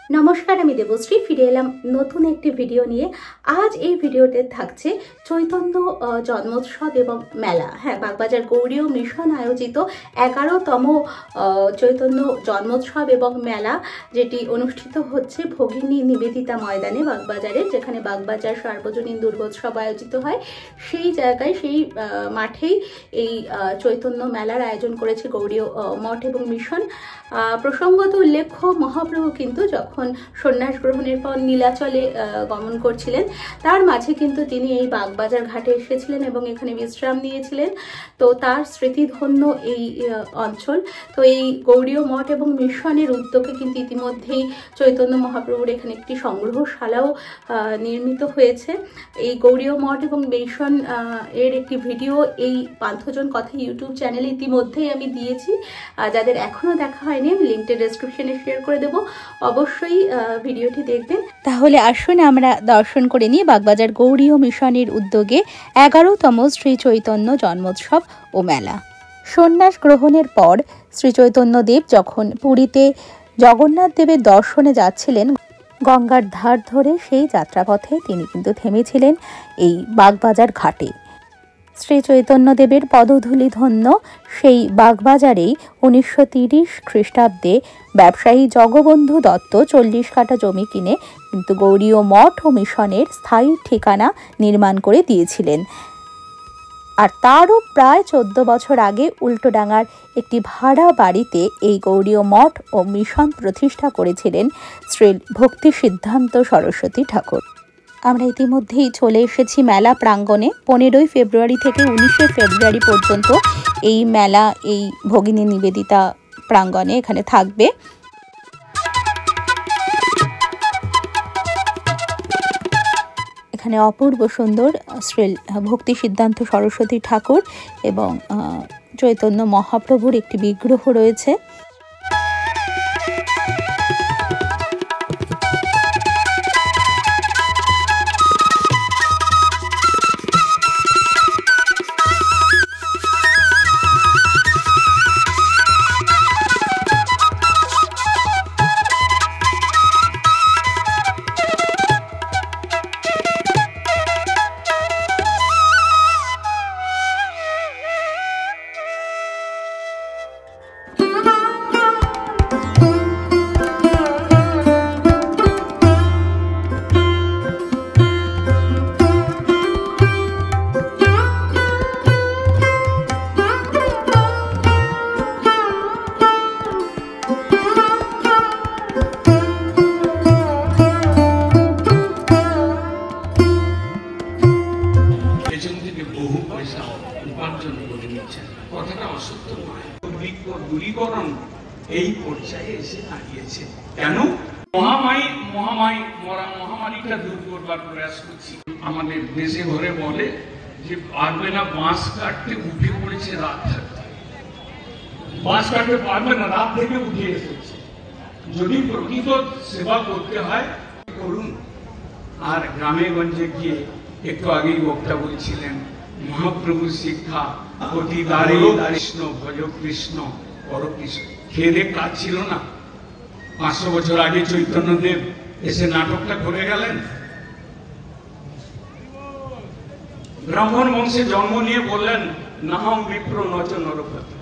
নমস্কার, আমি দেবশ্রী ফিরে এলাম নতুন একটি ভিডিও নিয়ে। আজ এই ভিডিওতে থাকছে চৈতন্য জন্মোৎসব এবং মেলা। হ্যাঁ, বাগবাজার গৌড়ীয় মিশন আয়োজিত 11তম চৈতন্য জন্মোৎসব এবং মেলা, যেটি অনুষ্ঠিত হচ্ছে ভগিনী নিবেদিতা ময়দানে বাগবাজারে, যেখানে বাগবাজার সার্বজনীন দুর্গোৎসব আয়োজিত হয়। সেই জায়গায়, সেই মাঠেই এই চৈতন্য মেলার আয়োজন করেছে গৌড়ীয় মঠ এবং মিশন। প্রসঙ্গত উল্লেখ্য, মহাপ্রভু কিন্তু যখন সন্ন্যাস গ্রহণের পর নীলাচলে গমন করছিলেন, তার মাঝে কিন্তু তিনি এই বাগবাজার ঘাটে এসেছিলেন এবং এখানে বিশ্রাম নিয়েছিলেন। তো তার স্মৃতিধন্য এই অঞ্চল। তো এই গৌড়ীয় মঠ এবং মিশনের উদ্যোগে কিন্তু ইতিমধ্যেই চৈতন্য মহাপ্রভুর এখানে একটি সংগ্রহশালাও নির্মিত হয়েছে। এই গৌড়ীয় মঠ এবং মিশন এর একটি ভিডিও এই পান্থজন কথা ইউটিউব চ্যানেলে ইতিমধ্যেই আমি দিয়েছি। যাদের এখনো দেখা হয়নি, আমি লিঙ্কটা ডেসক্রিপশনে শেয়ার করে দেবো, অবশ্যই ভিডিওটি দেখবেন। তাহলে আসুন আমরা দর্শন করে নিই বাগবাজার গৌড়ীয় মিশনের উদ্যোগে 11তম শ্রী চৈতন্য জন্মোৎসব ও মেলা। সন্ন্যাস গ্রহণের পর শ্রী চৈতন্যদেব যখন পুরীতে জগন্নাথ দেবের দর্শনে যাচ্ছিলেন, গঙ্গার ধার ধরে সেই যাত্রাপথে তিনি কিন্তু থেমেছিলেন এই বাগবাজার ঘাটে। শ্রী চৈতন্যদেবের পদধূলি ধন্য সেই বাগবাজারেই 1930 খ্রিস্টাব্দে ব্যবসায়ী জগবন্ধু দত্ত 40 কাঠা জমি কিনে কিন্তু গৌড়ীয় মঠ ও মিশনের স্থায়ী ঠিকানা নির্মাণ করে দিয়েছিলেন। আর তারও প্রায় 14 বছর আগে উল্টোডাঙার একটি ভাড়া বাড়িতে এই গৌড়ীয় মঠ ও মিশন প্রতিষ্ঠা করেছিলেন শ্রী ভক্তি সিদ্ধান্ত সরস্বতী ঠাকুর। আমরা ইতিমধ্যেই চলে এসেছি মেলা প্রাঙ্গণে। 15 ফেব্রুয়ারি থেকে 19 ফেব্রুয়ারি পর্যন্ত এই মেলা এই ভগিনী নিবেদিতা প্রাঙ্গণে এখানে থাকবে। এখানে অপূর্ব সুন্দর শ্রী ভক্তি সিদ্ধান্ত সরস্বতী ঠাকুর এবং চৈতন্য মহাপ্রভুর একটি বিগ্রহ রয়েছে। এই পর্যায়ে এসে দাঁড়িয়েছে। কেন? মহামারীটা দূর করবার প্রয়াস করছি। আমাদের দেশে ঘরে বলে যে পারবে না বাঁশ কাটতে, উঠে পড়েছে রাত থাকতে। বাঁশ কাটতে পারবে না, রাত থেকে উঠে এসেছে। যদি প্রকৃত সেবা করতে হয় করুন। আর গ্রামে গঞ্জে গিয়ে একটু আগেই বক্তা বলছিলেন, মহাপ্রভুর শিক্ষা অতি দ্বারে কৃষ্ণ ভজ কৃষ্ণ পর কৃষ্ণ। খেয়ে কাজ ছিল না। 500 বছর আগে চৈতন্যদেব এসে নাটকটা করে গেলেন। ব্রাহ্মণ বংশে জন্ম নিয়ে বললেন, নাহং বিপ্র নচ নরপতি।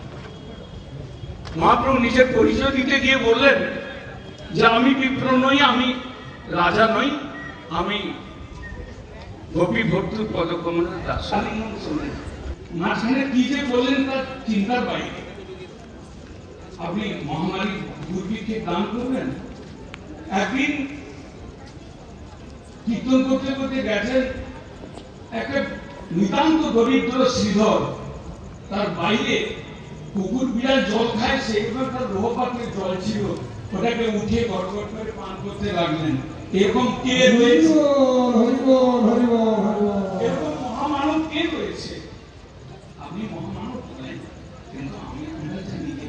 মহাপ্রভু নিজের পরিচয় দিতে গিয়ে বললেন যে আমি বিপ্র নই, আমি রাজা নই, আমি গোপী ভর্তুর পদকমলের দাস। মাঝখানে কি যে বললেন তার চিন্তার বাইরে। আপনি মহামারী দুর্ভিক্ষে দান করবেন। একদিন কীর্তন করতে করতে গেছেন একটা নিতান্ত দরিদ্র শ্রীধর, তার বাইরে কুকুর বিড়াল জল খায়, সেইভাবে তার লোহপাত্রের জল ছিল, ওটাকে উঠে গড়গড় করে পান করতে লাগলেন। এরকম কে রয়েছে? এরকম মহামানব কে রয়েছে? আপনি মহামানব বলেন, কিন্তু আমরা জানি যে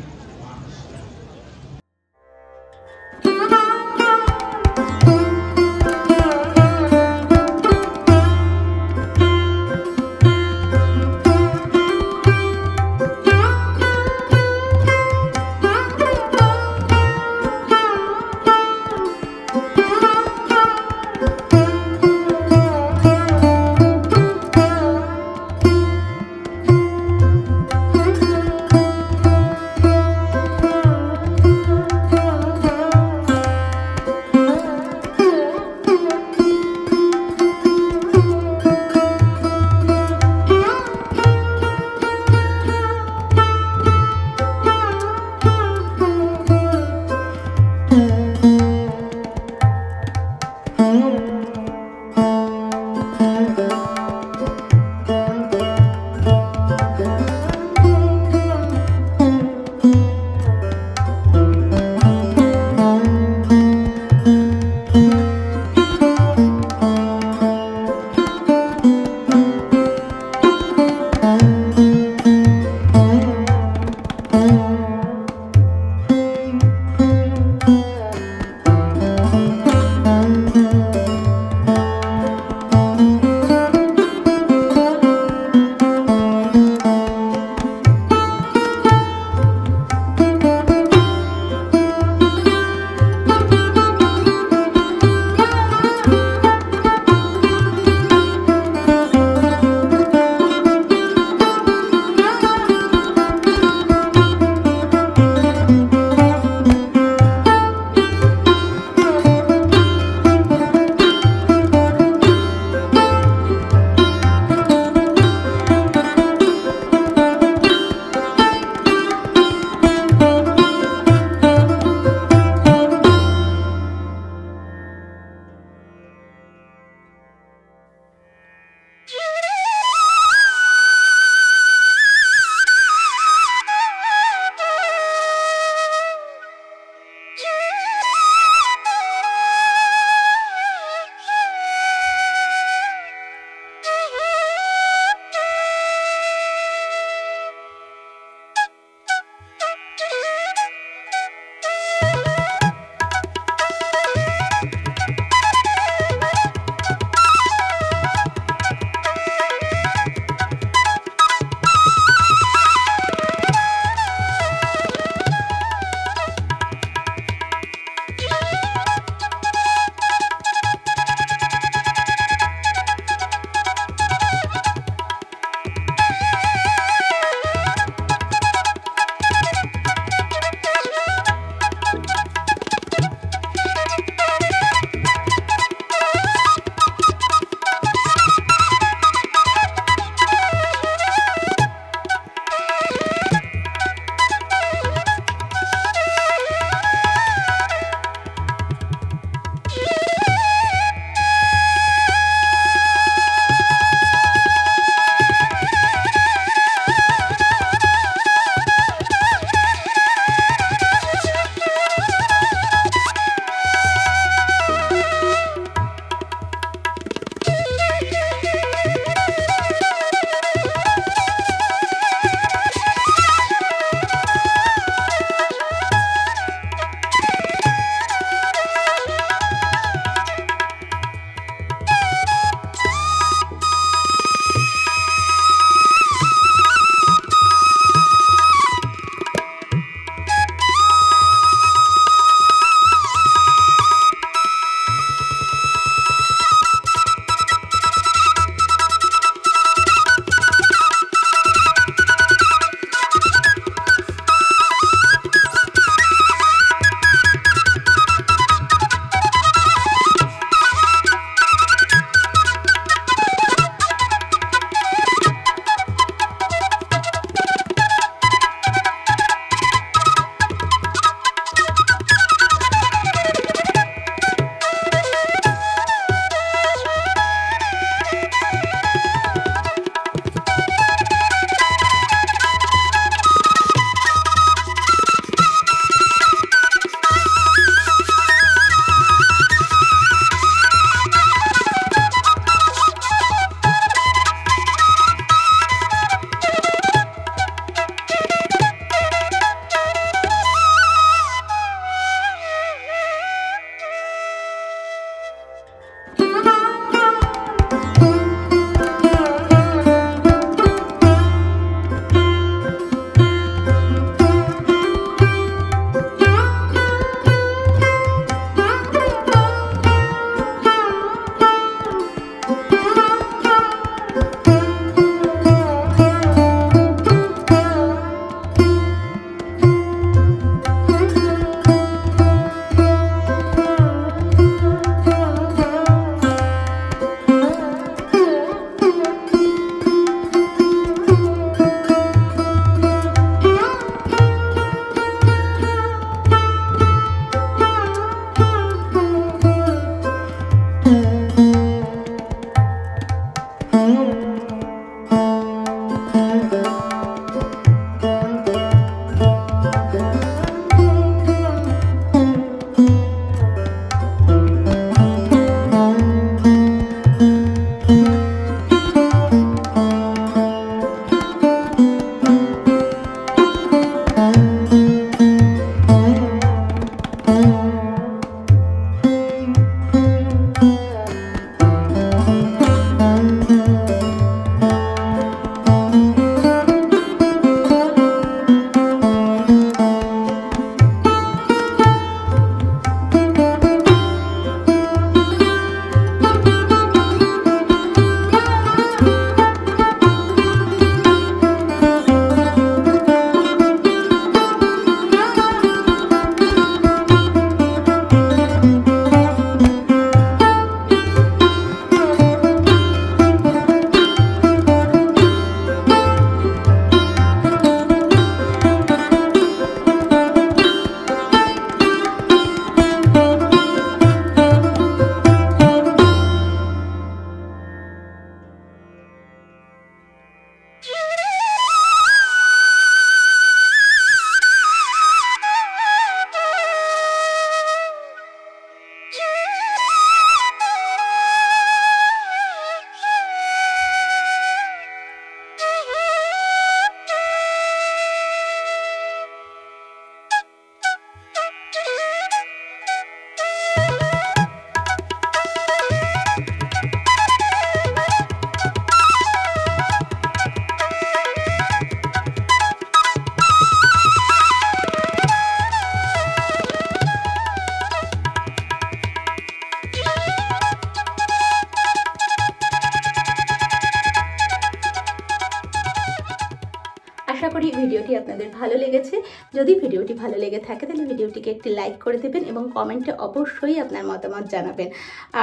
ভিডিওটি আপনাদের ভালো লেগেছে। যদি ভিডিওটি ভালো লেগে থাকে তাহলে ভিডিওটিকে একটি লাইক করে দেবেন এবং কমেন্টে অবশ্যই আপনার মতামত জানাবেন।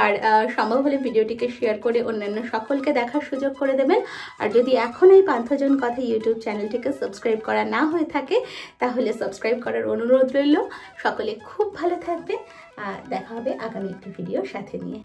আর সম্ভব হলে ভিডিওটিকে শেয়ার করে অন্যান্য সকলকে দেখার সুযোগ করে দেবেন। আর যদি এখন এই পান্থজন কথা ইউটিউব চ্যানেলটিকে সাবস্ক্রাইব করা না হয়ে থাকে তাহলে সাবস্ক্রাইব করার অনুরোধ রইল। সকলে খুব ভালো থাকবেন। দেখা হবে আগামী একটি ভিডিওর সাথে নিয়ে।